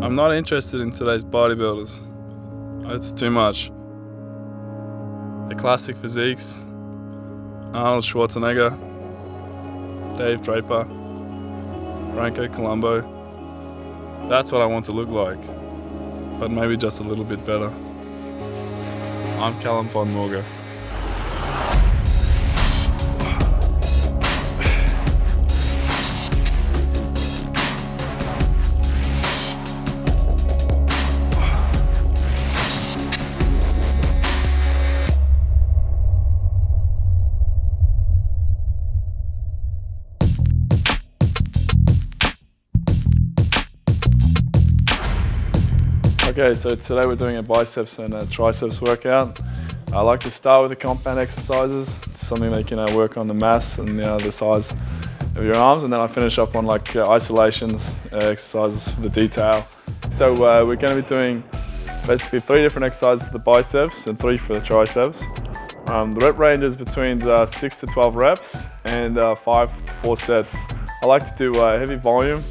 I'm not interested in today's bodybuilders. It's too much. The classic physiques, Arnold Schwarzenegger, Dave Draper, Franco Columbo. That's what I want to look like, but maybe just a little bit better. I'm Calum Von Moger. Okay, so today we're doing a biceps and a triceps workout. I like to start with the compound exercises. It's something that you can work on the mass and the size of your arms, and then I finish up on isolations, exercises for the detail. So we're going to be doing basically 3 different exercises for the biceps and 3 for the triceps. The rep range is between 6 to 12 reps and 5 to 4 sets. I like to do heavy volume,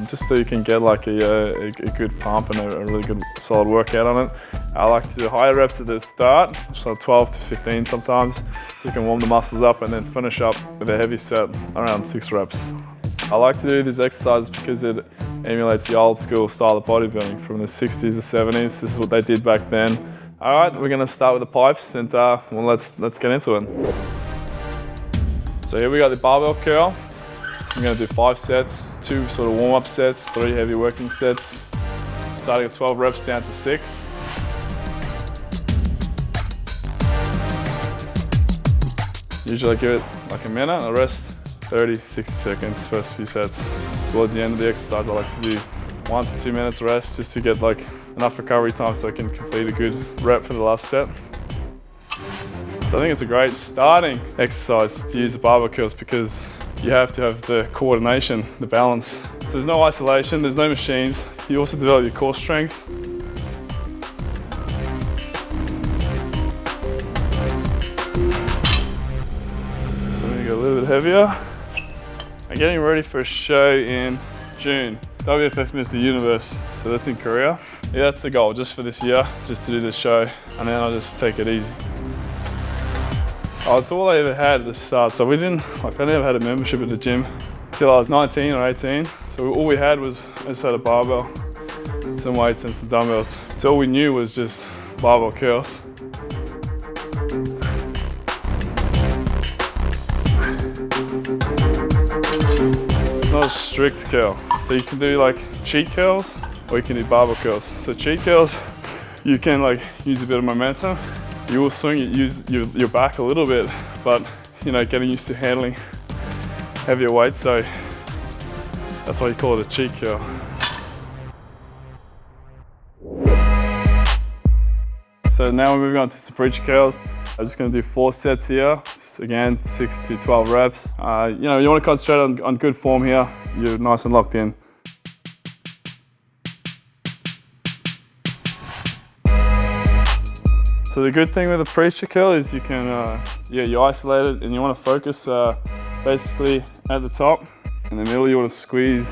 just so you can get a good pump and a really good solid workout on it. I like to do higher reps at the start, so 12 to 15 sometimes, so you can warm the muscles up and then finish up with a heavy set around 6 reps. I like to do these exercises because it emulates the old school style of bodybuilding from the 60s to 70s. This is what they did back then. All right, we're gonna start with the pipes and well, let's get into it. So here we got the barbell curl. I'm going to do 5 sets, 2 sort of warm-up sets, 3 heavy working sets, starting at 12 reps down to 6. Usually I give it like a minute, I rest 30, 60 seconds, first few sets. Towards the end of the exercise I like to do 1 to 2 minutes rest just to get enough recovery time so I can complete a good rep for the last set. So I think it's a great starting exercise to use the barbell curls because you have to have the coordination, the balance. So there's no isolation, there's no machines. You also develop your core strength. So I'm gonna go a little bit heavier. I'm getting ready for a show in June. WFF Mr. Universe, so that's in Korea. Yeah, that's the goal, just for this year, just to do this show, and then I'll just take it easy. Oh, it's all I ever had at the start. So I never had a membership at the gym until I was 19 or 18. So all we had was, I just had a barbell, some weights and some dumbbells. So all we knew was just barbell curls. It's not a strict curl. So you can do cheat curls or you can do barbell curls. So cheat curls, you can use a bit of momentum. You will use your back a little bit, but getting used to handling heavier weights, so that's why you call it a cheat curl. So now we're moving on to some preacher curls. I'm just going to do 4 sets here. Just again, 6 to 12 reps. You want to concentrate on good form here. You're nice and locked in. So the good thing with a preacher curl is you can, you isolate it and you want to focus basically at the top. In the middle you want to squeeze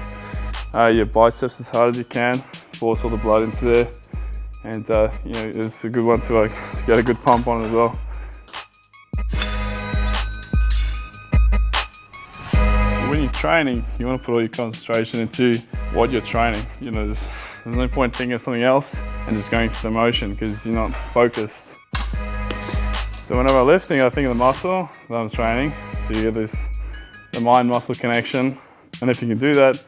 your biceps as hard as you can, force all the blood into there. And it's a good one to get a good pump on as well. When you're training, you want to put all your concentration into what you're training. There's no point thinking of something else and just going through the motion because you're not focused. So whenever I'm lifting, I think of the muscle that I'm training. So you get the mind-muscle connection. And if you can do that,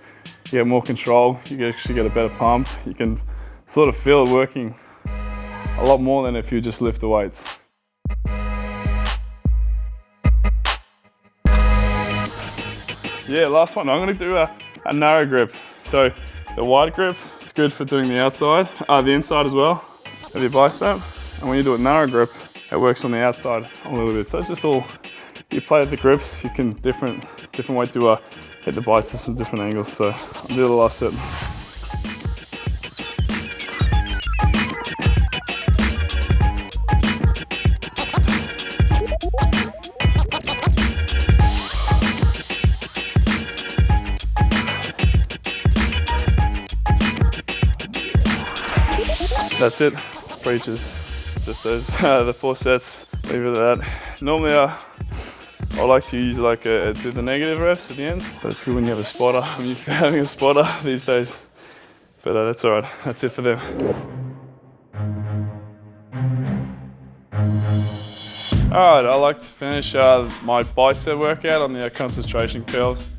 you get more control. You can actually get a better pump. You can sort of feel it working a lot more than if you just lift the weights. Yeah, last one. I'm going to do a narrow grip. So the wide grip, it's good for doing the outside, the inside as well of your bicep. And when you do a narrow grip, it works on the outside a little bit. So it's just all, you play with the grips, you can different way to hit the biceps from different angles. So I'll do the last set. That's it. Pretty just those the 4 sets. Leave it at that. Normally I like to use like do the negative reps at the end, but it's good when you have a spotter. I'm used to having a spotter these days, but that's all right. That's it for them. All right, I like to finish my bicep workout on the concentration curls.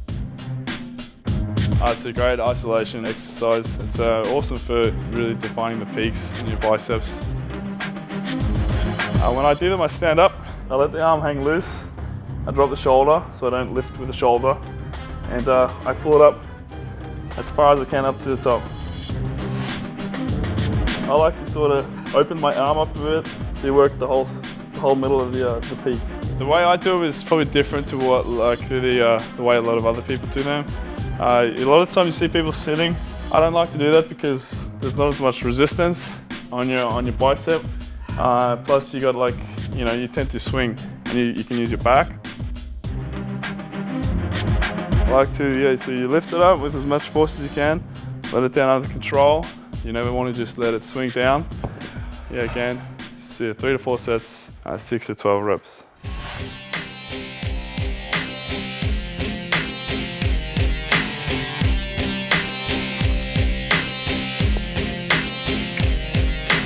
It's a great isolation exercise. It's awesome for really defining the peaks in your biceps. When I do them, I stand up, I let the arm hang loose, I drop the shoulder so I don't lift with the shoulder, and I pull it up as far as I can up to the top. I like to sort of open my arm up a bit so you work the whole middle of the peak. The way I do it is probably different to what the way a lot of other people do them. A lot of times you see people sitting. I don't like to do that because there's not as much resistance on your bicep. Plus you got you tend to swing and you can use your back. I like to, so you lift it up with as much force as you can, let it down under control. You never want to just let it swing down. Again, so 3 to 4 sets, 6 to 12 reps.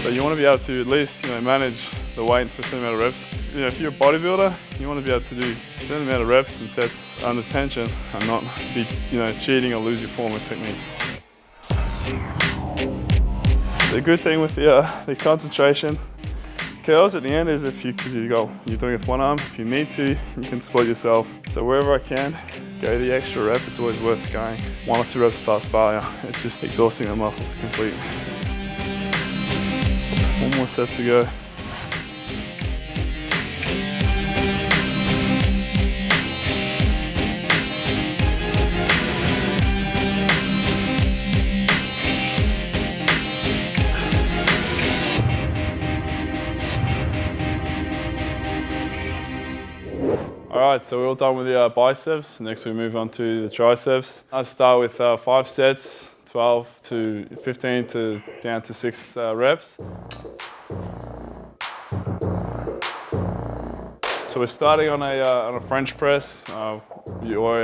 So you want to be able to at least manage the weight for a certain amount of reps. If you're a bodybuilder, you want to be able to do a certain amount of reps and sets under tension and not be cheating or lose your form or technique. The good thing with the concentration curls at the end is because you're doing it with one arm, if you need to, you can split yourself. So wherever I can, go the extra rep. It's always worth going 1 or 2 reps past failure. It's just exhausting the muscles completely. 1 more set to go. Alright, so we're all done with the biceps. Next we move on to the triceps. I start with 5 sets, 12 to 15 to down to 6 reps. So we're starting on a French press or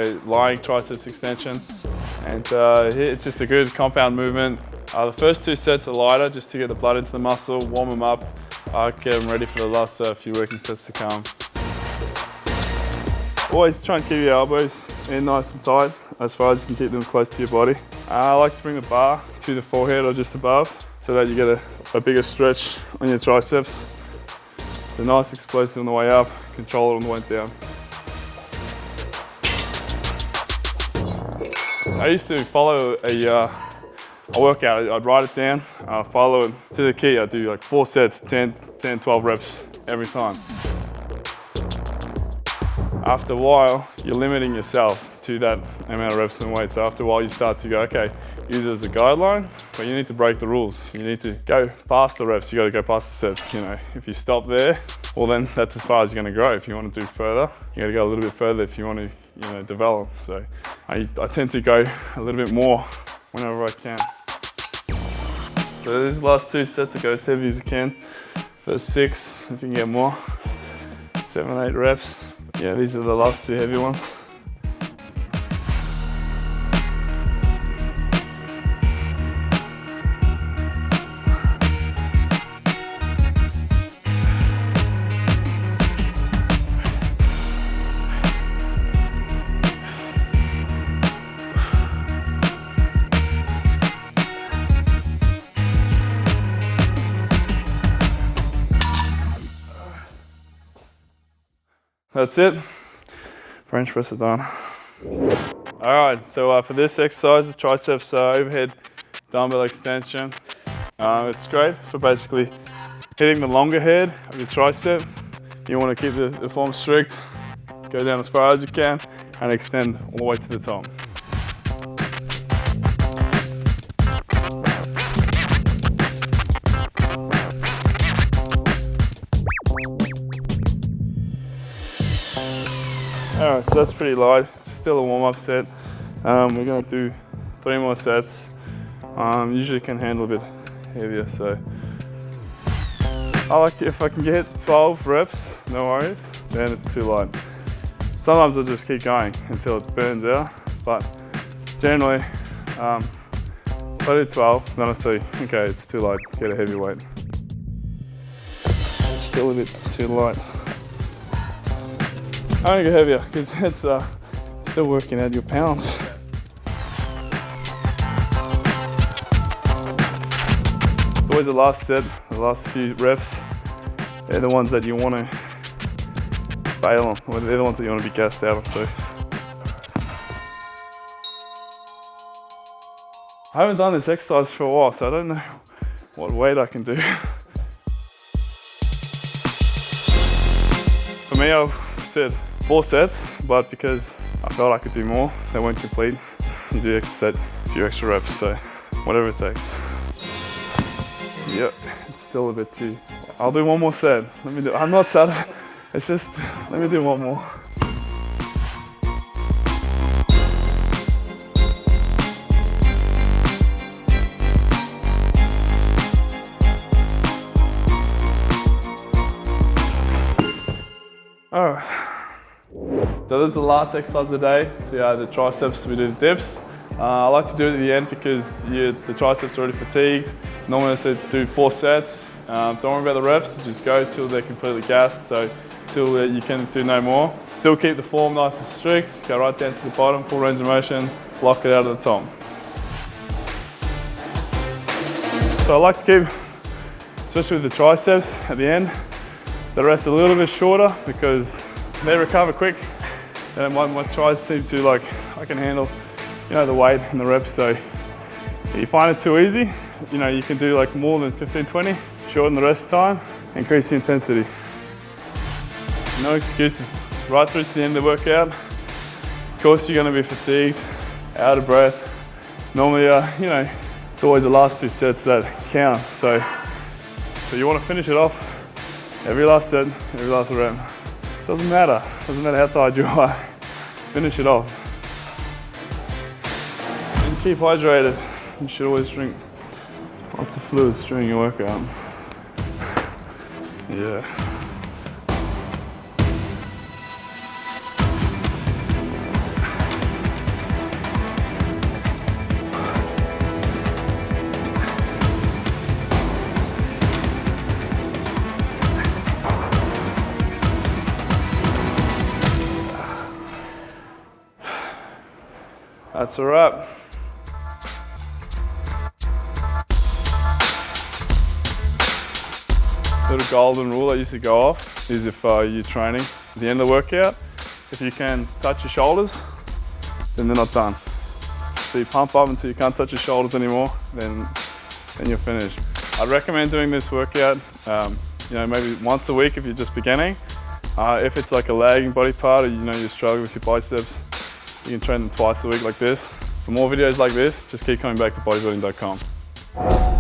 a lying triceps extension, and it's just a good compound movement. The first 2 sets are lighter just to get the blood into the muscle, warm them up, get them ready for the last few working sets to come. Always try and keep your elbows in nice and tight as far as you can keep them close to your body. I like to bring the bar to the forehead or just above so that you get a bigger stretch on your triceps. It's a nice explosive on the way up, control it on the way down. I used to follow a workout. I'd write it down, follow it to the key. I'd do like 4 sets, 10, 12 reps every time. After a while, you're limiting yourself to that amount of reps and weight. So after a while, you start to go, okay, use it as a guideline, but you need to break the rules. You need to go past the reps. You got to go past the sets. If you stop there, well then that's as far as you're going to grow. If you want to do further, you got to go a little bit further if you want to, develop. So I tend to go a little bit more whenever I can. So these last 2 sets, I go as heavy as you can. First 6, if you can get more, 7, 8 reps. Yeah, these are the last 2 heavy ones. That's it. French press are done. All right, so for this exercise, the triceps overhead dumbbell extension. It's great for basically hitting the longer head of your tricep. You want to keep the form strict, go down as far as you can, and extend all the way to the top. Alright, so that's pretty light. It's still a warm-up set. We're going to do 3 more sets. Usually can handle a bit heavier, so I like if I can get 12 reps, no worries, then it's too light. Sometimes I'll just keep going until it burns out, but generally, if I do 12, then I see, okay, it's too light, get a heavy weight. It's still a bit too light. I want to go heavier because it's still working out your pounds. Always the last set, the last few reps, they're the ones that you want to fail on, or they're the ones that you want to be gassed out of. So. I haven't done this exercise for a while, so I don't know what weight I can do. For me, I've said 4 sets, but because I felt I could do more, they weren't complete. You do extra set, a few extra reps, so whatever it takes. Yep, it's still a bit too. I'll do one more set. Let me do. I'm not satisfied. It's just, let me do one more. All right. So this is the last exercise of the day. So yeah, the triceps, we do the dips. I like to do it at the end because the triceps are already fatigued. Normally I say do 4 sets. Don't worry about the reps, just go till they're completely gassed, so till you can do no more. Still keep the form nice and strict, go right down to the bottom, full range of motion, lock it out of the top. So I like to keep, especially with the triceps at the end, the rest a little bit shorter because they recover quick. And my tries seem to like, I can handle, you know, the weight and the reps, so if you find it too easy, you know, you can do like more than 15, 20, shorten the rest of the time, increase the intensity. No excuses, right through to the end of the workout. Of course you're gonna be fatigued, out of breath. Normally, you know, it's always the last 2 sets that count. So you wanna finish it off, every last set, every last rep. Doesn't matter how tired you are, finish it off. And keep hydrated. You should always drink lots of fluids during your workout. Yeah. That's a wrap. Little golden rule I used to go off is if you're training at the end of the workout, if you can touch your shoulders, then they're not done. So you pump up until you can't touch your shoulders anymore, then you're finished. I'd recommend doing this workout, you know, maybe once a week if you're just beginning. If it's like a lagging body part or you know you're struggling with your biceps, you can train them twice a week like this. For more videos like this, just keep coming back to bodybuilding.com.